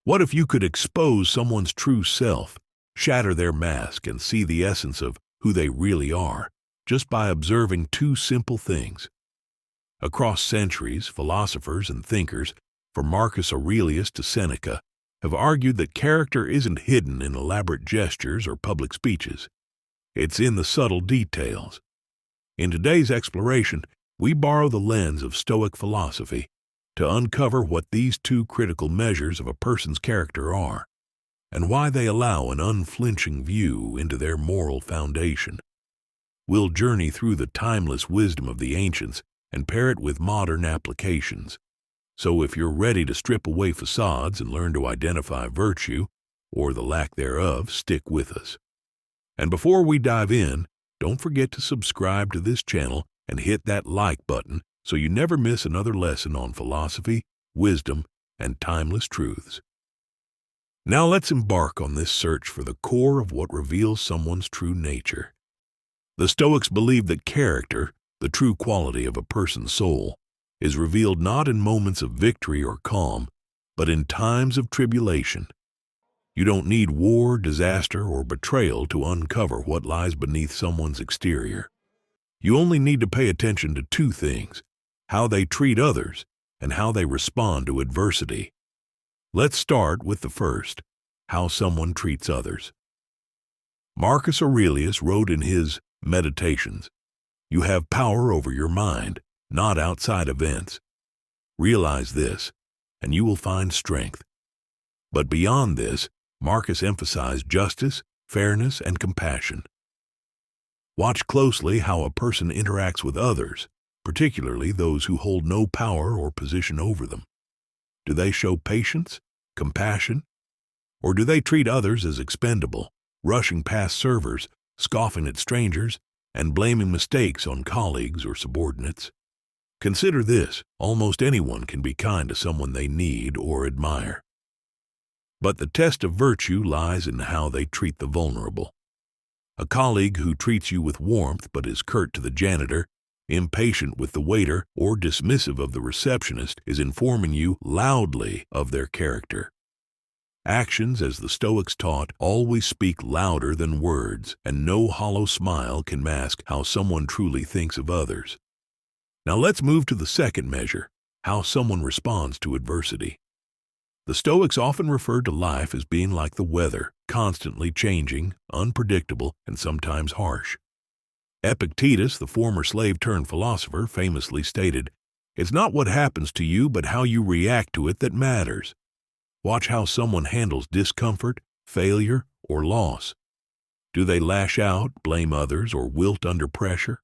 What if you could expose someone's true self, shatter their mask, and see the essence of who they really are, just by observing two simple things? Across centuries, philosophers and thinkers, from Marcus Aurelius to Seneca, have argued that character isn't hidden in elaborate gestures or public speeches. It's in the subtle details. In today's exploration, we borrow the lens of Stoic philosophy to uncover what these two critical measures of a person's character are, and why they allow an unflinching view into their moral foundation. We'll journey through the timeless wisdom of the ancients and pair it with modern applications. So if you're ready to strip away facades and learn to identify virtue, or the lack thereof, stick with us. And before we dive in, don't forget to subscribe to this channel and hit that like button so you never miss another lesson on philosophy, wisdom, and timeless truths. Now let's embark on this search for the core of what reveals someone's true nature. The Stoics believed that character, the true quality of a person's soul, is revealed not in moments of victory or calm, but in times of tribulation. You don't need war, disaster, or betrayal to uncover what lies beneath someone's exterior. You only need to pay attention to two things: how they treat others and how they respond to adversity. Let's start with the first, how someone treats others. Marcus Aurelius wrote in his Meditations, "You have power over your mind, not outside events. Realize this, and you will find strength." But beyond this, Marcus emphasized justice, fairness, and compassion. Watch closely how a person interacts with others, particularly those who hold no power or position over them. Do they show patience, compassion, or do they treat others as expendable, rushing past servers, scoffing at strangers, and blaming mistakes on colleagues or subordinates? Consider this: almost anyone can be kind to someone they need or admire. But the test of virtue lies in how they treat the vulnerable. A colleague who treats you with warmth but is curt to the janitor, impatient with the waiter, or dismissive of the receptionist is informing you loudly of their character. Actions, as the Stoics taught, always speak louder than words, and no hollow smile can mask how someone truly thinks of others. Now let's move to the second measure, how someone responds to adversity. The Stoics often referred to life as being like the weather, constantly changing, unpredictable, and sometimes harsh. Epictetus, the former slave-turned-philosopher, famously stated, "It's not what happens to you, but how you react to it that matters." Watch how someone handles discomfort, failure, or loss. Do they lash out, blame others, or wilt under pressure?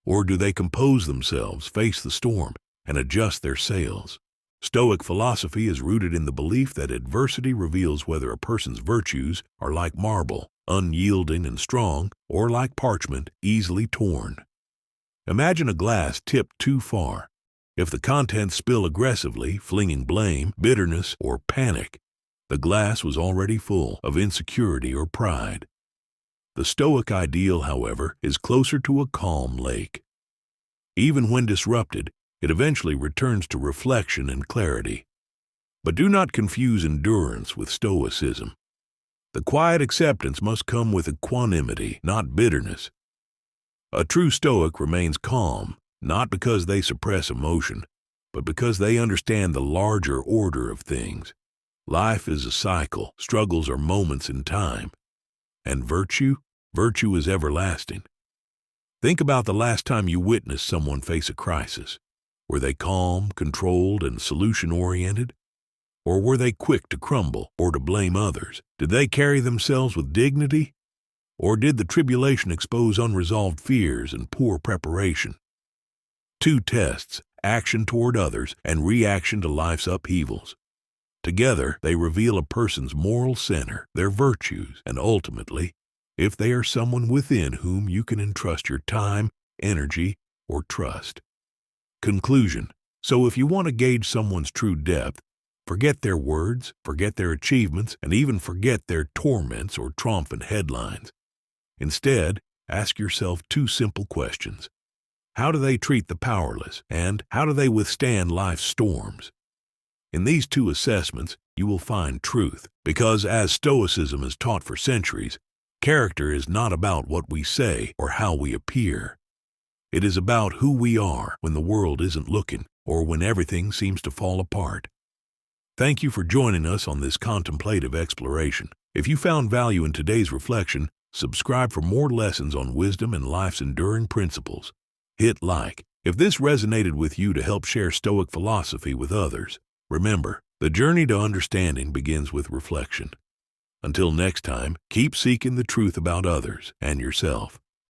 Or do they compose themselves, face the storm, and adjust their sails? Stoic philosophy is rooted in the belief that adversity reveals whether a person's virtues are like marble, unyielding and strong, or like parchment, easily torn. Imagine a glass tipped too far. If the contents spill aggressively, flinging blame, bitterness, or panic, the glass was already full of insecurity or pride. The Stoic ideal, however, is closer to a calm lake. Even when disrupted, it eventually returns to reflection and clarity. But do not confuse endurance with stoicism. The quiet acceptance must come with equanimity, not bitterness. A true Stoic remains calm, not because they suppress emotion, but because they understand the larger order of things. Life is a cycle, struggles are moments in time. And virtue is everlasting. Think about the last time you witnessed someone face a crisis. Were they calm, controlled, and solution-oriented? Or were they quick to crumble or to blame others? Did they carry themselves with dignity? Or did the tribulation expose unresolved fears and poor preparation? Two tests: action toward others and reaction to life's upheavals. Together, they reveal a person's moral center, their virtues, and ultimately, if they are someone within whom you can entrust your time, energy, or trust. Conclusion: so if you want to gauge someone's true depth, forget their words, forget their achievements, and even forget their torments or triumphant headlines. Instead, ask yourself two simple questions. How do they treat the powerless, and how do they withstand life's storms? In these two assessments, you will find truth. Because as Stoicism has taught for centuries, character is not about what we say or how we appear. It is about who we are when the world isn't looking or when everything seems to fall apart. Thank you for joining us on this contemplative exploration. If you found value in today's reflection, subscribe for more lessons on wisdom and life's enduring principles. Hit like if this resonated with you to help share Stoic philosophy with others. Remember, the journey to understanding begins with reflection. Until next time, keep seeking the truth about others and yourself.